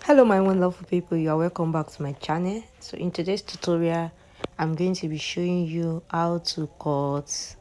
Hello my wonderful people, you are welcome back to my channel. So in today's tutorial I'm going to be showing you how to cut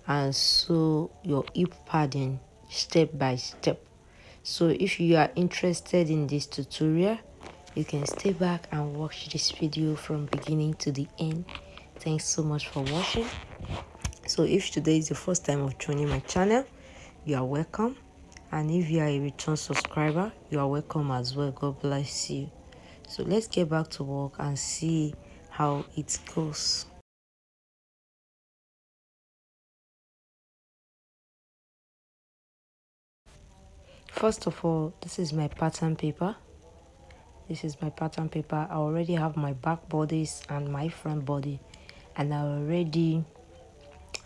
and sew your hip padding step by step. So if you are interested in this tutorial, you can stay back and watch this video from beginning to the end. Thanks so much for watching. So if today is the first time of joining my channel, you are welcome. And if you are a return subscriber, you are welcome as well. God bless you. So let's get back to work and see how it goes. First of all, this is my pattern paper. I already have my back bodies and my front body, and I already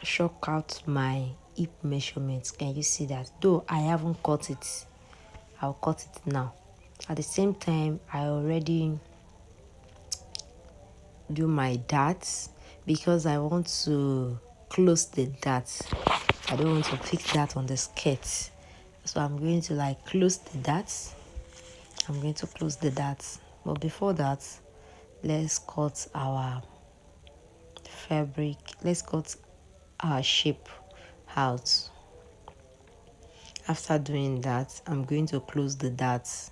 chalk out my hip measurements. Can you see that? Though I haven't cut it, I'll cut it now. At the same time, I already do my darts because I want to close the darts. I don't want to fix that on the skirt, so I'm going to close the darts. But before that, let's cut our fabric. Let's cut our shape out. After doing that, I'm going to close the darts.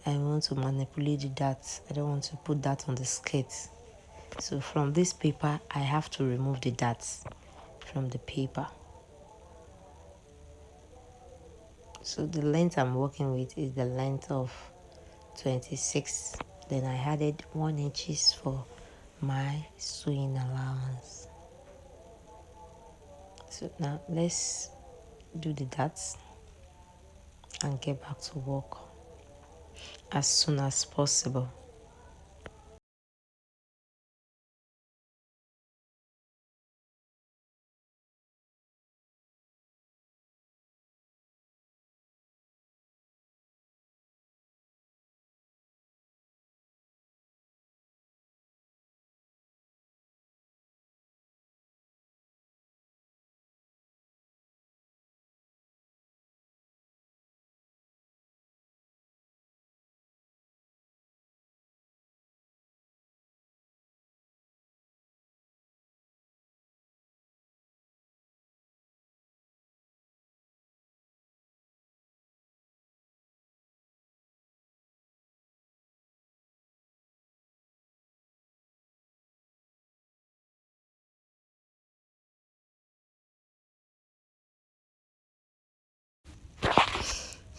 I want to manipulate the darts. I don't want to put that on the skirt. So from this paper, I have to remove the darts from the paper. So the length I'm working with is the length of 26. Then I added 1 inches for my sewing allowance. So now let's do the darts and get back to work as soon as possible.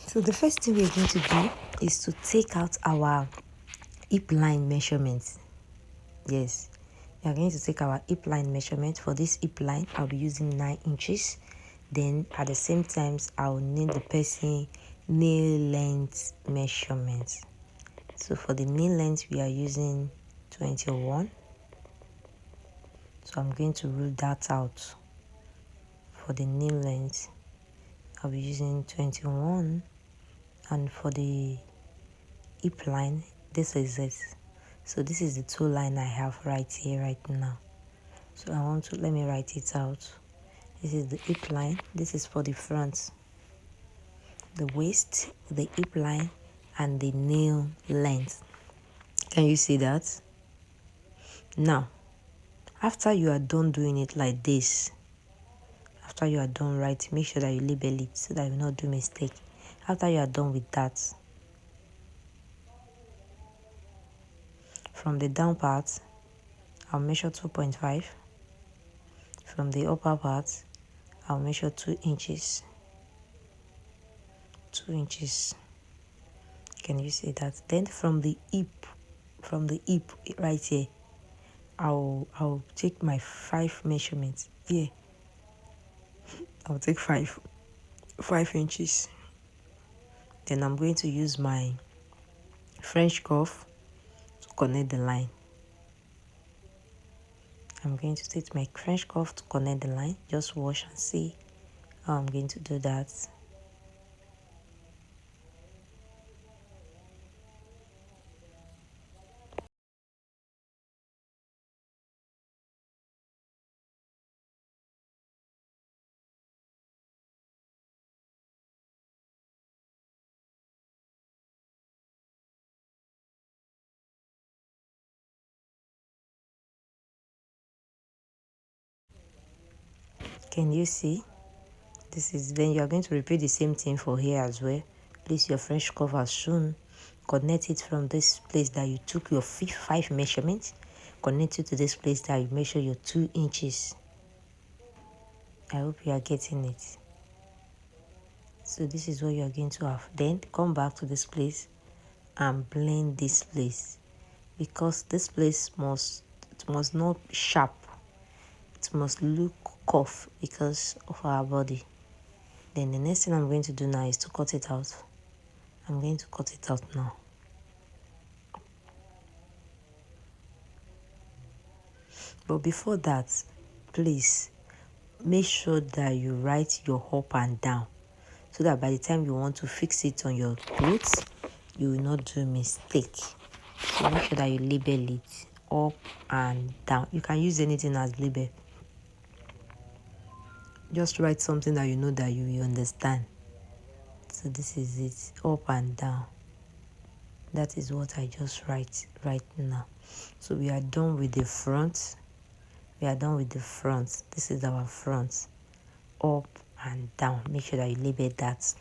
So the first thing we're going to do is to take out our hip line measurements. Yes, we are going to take our hip line measurement. For this hip line, I'll be using 9 inches. Then at the same time, I'll need the person nail length measurements. So for the nail length, we are using 21. So I'm going to rule that out. For the nail length, I'll be using 21. And for the hip line, this is it. So this is the two line I have right here right now. So let me write it out. This is the hip line. This is for the front, the waist, the hip line, and the nail length. Can you see that? Now, after you are done doing it like this, after you are done writing, make sure that you label it so that you will not do mistake. After you are done with that, from the down part, I'll measure 2.5. From the upper part, I'll measure 2 inches. 2 inches. Can you see that? Then from the hip right here, I'll take my 5 measurements here. I'll take 5 inches. Then I'm going to use my French cuff to connect the line. I'm going to take my French cuff to connect the line. Just watch and see how I'm going to do that. Can you see? This is, then you are going to repeat the same thing for here as well. Place your French curve as shown. Connect it from this place that you took your 5 measurements. Connect it to this place that you measure your 2 inches. I hope you are getting it. So this is what you are going to have. Then come back to this place and blend this place, because this place must not sharp. It must look curved because of our body. Then the next thing I'm going to do now is to cut it out. I'm going to cut it out now. But before that, please make sure that you write your up and down, so that by the time you want to fix it on your clothes, you will not do mistake. So make sure that you label it up and down. You can use anything as label. Just write something that you know that you will understand. So this is it, up and down. That is what I just write right now. So we are done with the front. We are done with the front. This is our front, up and down. Make sure that you label that.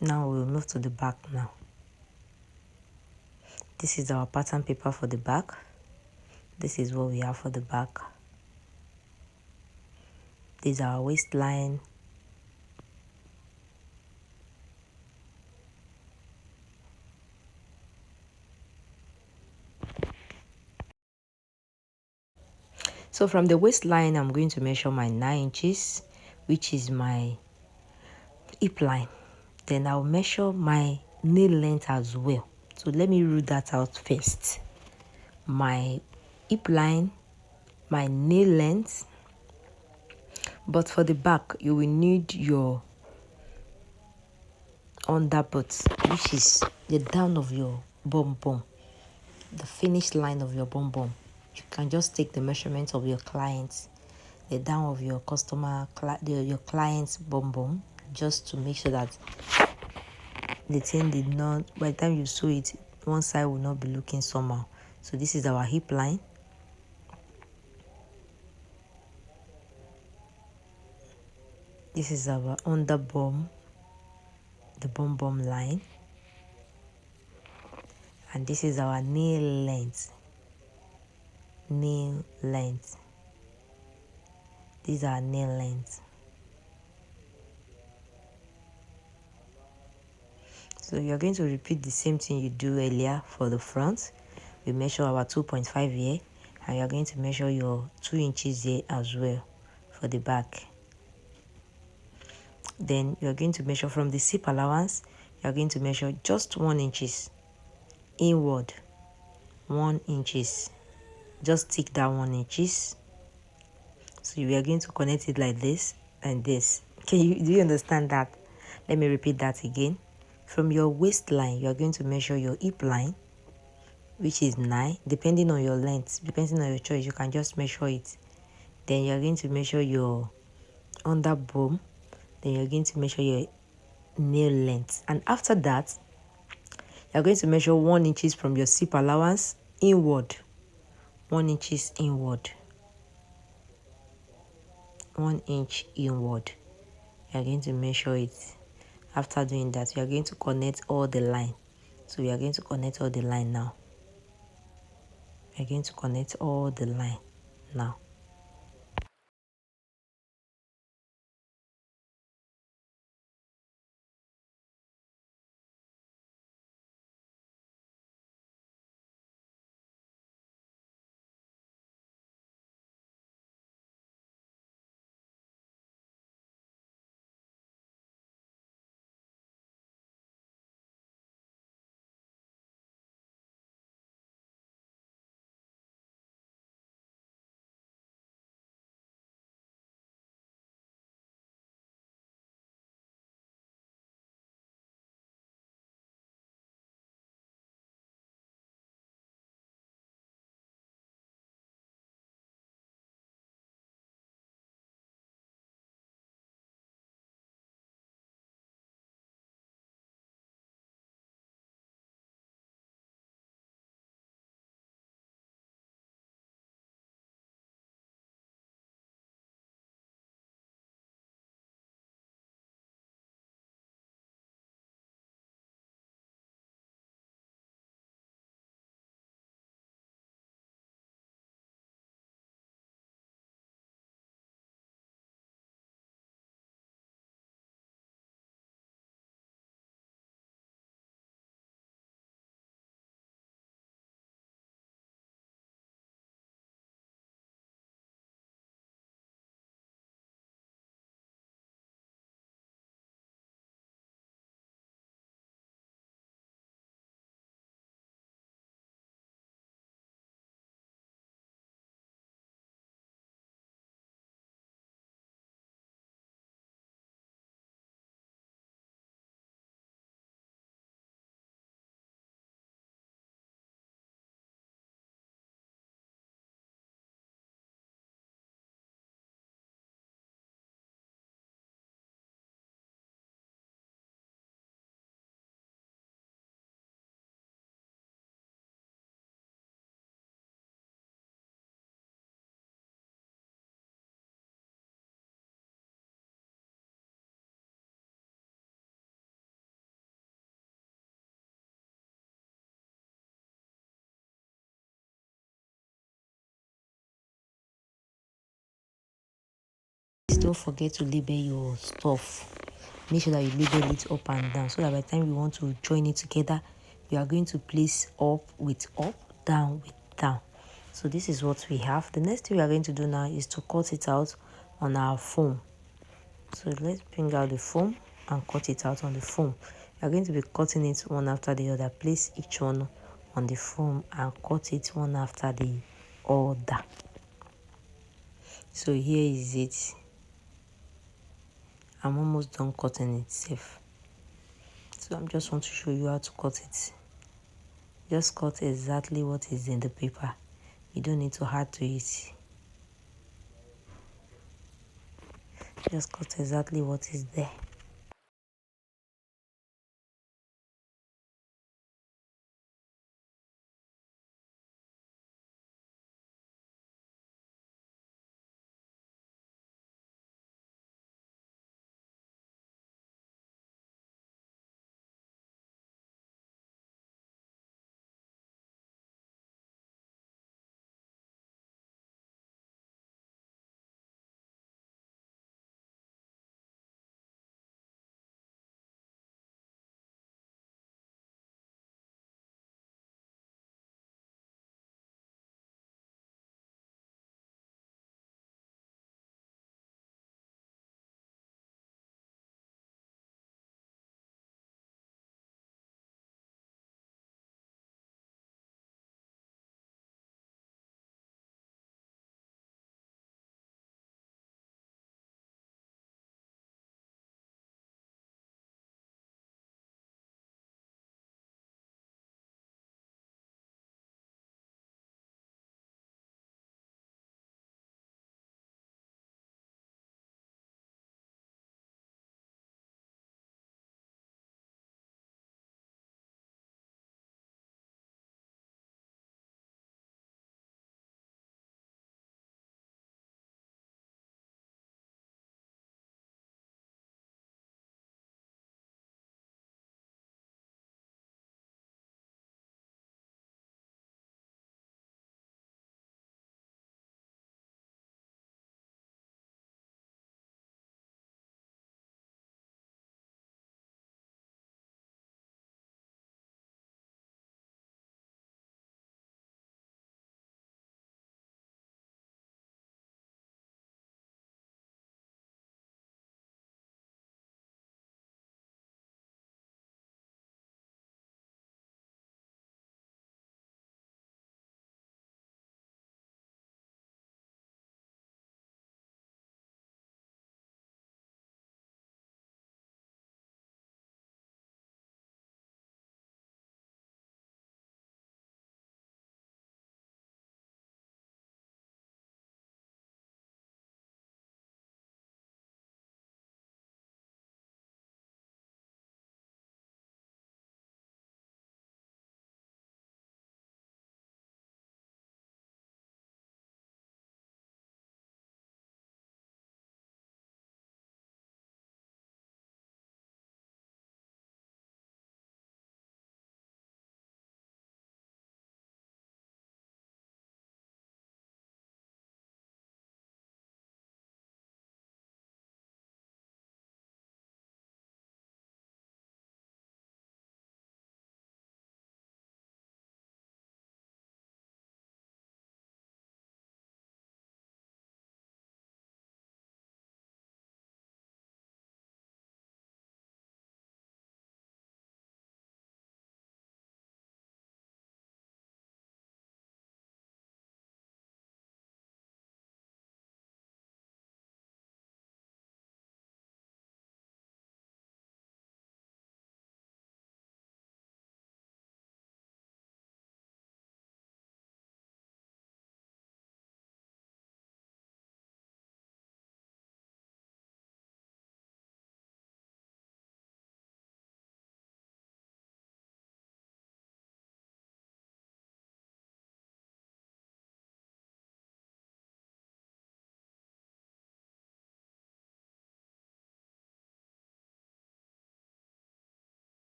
Now we'll move to the back now. This is our pattern paper for the back. This is what we have for the back. This is our waistline. So from the waistline, I'm going to measure my 9 inches, which is my hip line. Then I'll measure my nail length as well. So let me rule that out first. My hip line, my nail length. But for the back, you will need your underbutt, which is the down of your bum bum, the finish line of your bum bum. You can just take the measurements of your clients, the down of your your client's bum bum, just to make sure that the thing did not, by the time you sew it, one side will not be looking somehow. So this is our hip line. This is our under bum, the bum bum line. And this is our nail length. Nail length. These are nail lengths. So you're going to repeat the same thing you do earlier for the front. We measure our 2.5 here, and you're going to measure your 2 inches here as well for the back. Then you're going to measure from the zip allowance. You're going to measure just 1 inches inward. 1 inches. Just tick that 1 inches. So we are going to connect it like this and this. Do you understand that? Let me repeat that again. From your waistline, you are going to measure your hip line, which is 9, depending on your length, depending on your choice. You can just measure it. Then you are going to measure your under bum. Then you're going to measure your nail length. And after that, you're going to measure 1 inches from your zip allowance inward. 1 inches inward. 1 inch inward. You're going to measure it. After doing that, you are going to connect all the line. So we are going to connect all the line now. We are going to connect all the line now. Please don't forget to label your stuff. Make sure that you label it up and down, so that by the time you want to join it together, you are going to place up with up, down with down. So this is what we have. The next thing we are going to do now is to cut it out on our foam. So let's bring out the foam and cut it out on the foam. We are going to be cutting it one after the other. Place each one on the foam and cut it one after the other. So here is it. I'm almost done cutting it safe. So I just want to show you how to cut it. Just cut exactly what is in the paper. You don't need to add to it. Just cut exactly what is there.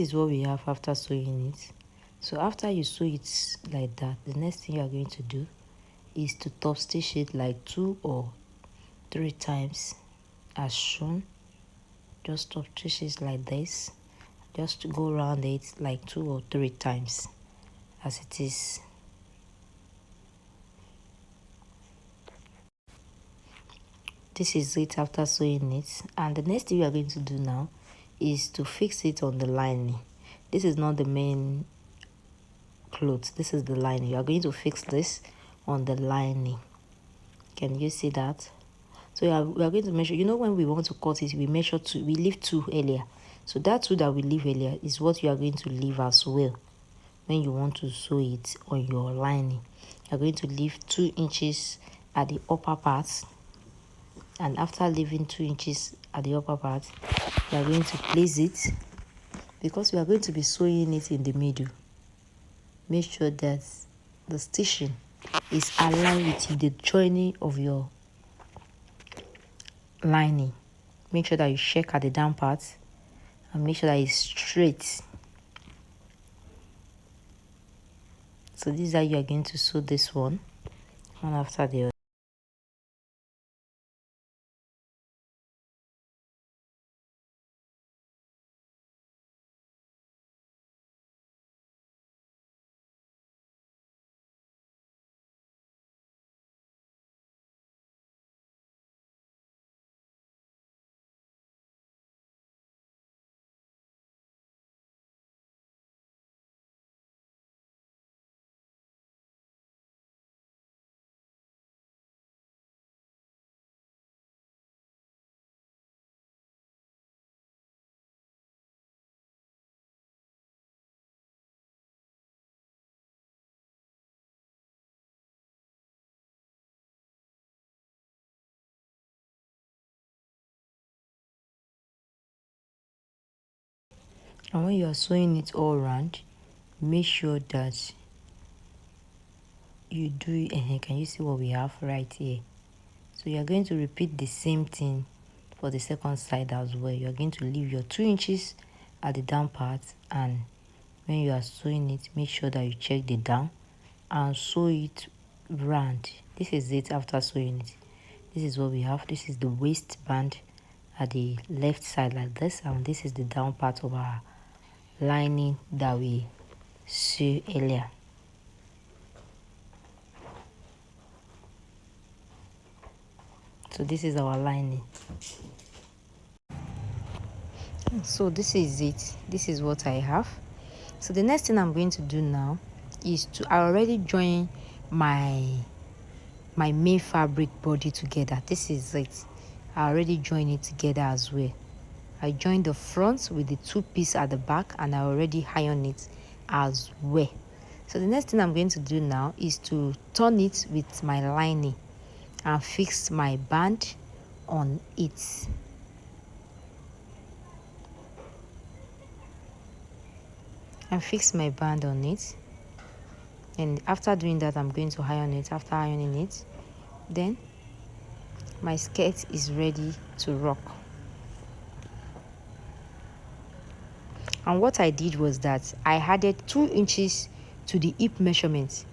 this is what we have after sewing it. So after you sew it like that, the next thing you are going to do is to top stitch it like 2 or 3 times as shown. Just top stitch it like this, just to go around it like 2 or 3 times as it is. This is it after sewing it, and the next thing you are going to do now is to fix it on the lining. This is not the main clothes, this is the lining. You are going to fix this on the lining. Can you see that? So we are going to measure. You know, when we want to cut it, we measure 2, we leave 2 earlier. So that 2 that we leave earlier is what you are going to leave as well when you want to sew it on your lining. You are going to leave 2 inches at the upper part, and after leaving 2 inches at the upper part, you are going to place it, because we are going to be sewing it in the middle. Make sure that the stitching is aligned with the joining of your lining. Make sure that you check at the down part and make sure that it's straight. So this is how you are going to sew this one after the other. And when you are sewing it all around, make sure that you do can you see what we have right here? So you are going to repeat the same thing for the second side as well. You are going to leave your 2 inches at the down part, and when you are sewing it, make sure that you check the down and sew it round. This is it after sewing it. This is what we have. This is the waistband at the left side like this, and this is the down part of our lining that we sew earlier. So this is our lining. So this is it. This is what I have. So the next thing I'm going to do now is I already joined my main fabric body together. This is it. I already joined it together as well. I joined the front with the 2 pieces at the back, and I already ironed it as well. So the next thing I'm going to do now is to turn it with my lining and fix my band on it. And fix my band on it. And after doing that, I'm going to iron it. After ironing it, then my skirt is ready to rock. And what I did was that I added 2 inches to the hip measurement.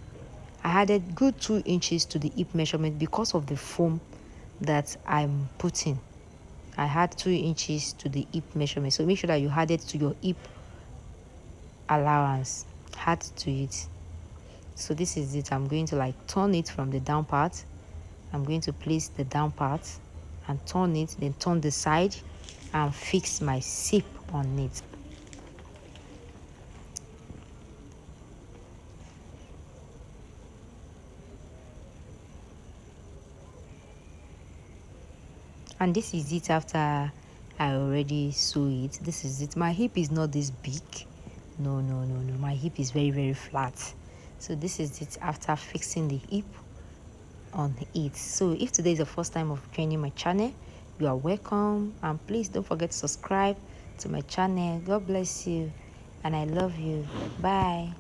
I added good 2 inches to the hip measurement because of the foam that I'm putting. I had 2 inches to the hip measurement. So make sure that you add it to your hip allowance. Add to it. So this is it. I'm going to like turn it from the down part. I'm going to place the down part and turn it, then turn the side and fix my zip on it. And this is it after I already sew it. This is it. My hip is not this big. No. My hip is very, very flat. So this is it after fixing the hip on it. So if today is the first time of joining my channel, you are welcome, and please don't forget to subscribe to my channel. God bless you, and I love you. Bye.